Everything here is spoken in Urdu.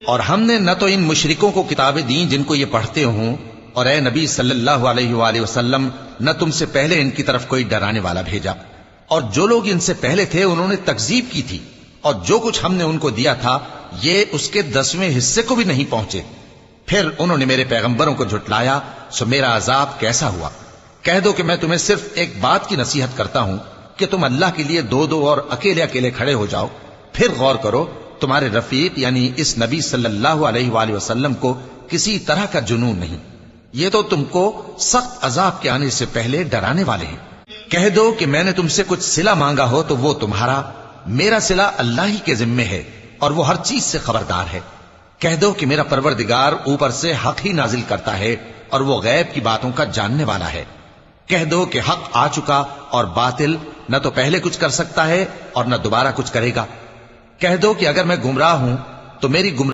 اور ہم نے نہ تو ان مشرکوں کو کتابیں دیں جن کو یہ پڑھتے ہوں، اور اے نبی صلی اللہ علیہ وآلہ وسلم نہ تم سے پہلے ان کی طرف کوئی ڈرانے والا بھیجا، اور جو لوگ ان سے پہلے تھے انہوں نے تکذیب کی تھی، اور جو کچھ ہم نے ان کو دیا تھا یہ اس کے 10ویں حصے کو بھی نہیں پہنچے۔ پھر انہوں نے میرے پیغمبروں کو جھٹلایا، سو میرا عذاب کیسا ہوا۔ کہہ دو کہ میں تمہیں صرف ایک بات کی نصیحت کرتا ہوں کہ تم اللہ کے لیے دو دو اور اکیلے اکیلے کھڑے ہو جاؤ، پھر غور کرو تمہارے رفیق یعنی اس نبی صلی اللہ علیہ وآلہ وسلم کو کسی طرح کا جنون نہیں، یہ تو تم کو سخت عذاب کے آنے سے پہلے ڈرانے والے ہیں۔ کہہ دو کہ میں نے تم سے کچھ صلہ مانگا ہو تو وہ تمہارا، میرا صلہ اللہ ہی کے ذمے ہے اور وہ ہر چیز سے خبردار ہے۔ کہہ دو کہ میرا پروردگار اوپر سے حق ہی نازل کرتا ہے اور وہ غیب کی باتوں کا جاننے والا ہے۔ کہہ دو کہ حق آ چکا اور باطل نہ تو پہلے کچھ کر سکتا ہے اور نہ دوبارہ کچھ کرے گا۔ کہہ دو کہ اگر میں گمراہ ہوں تو میری گمراہ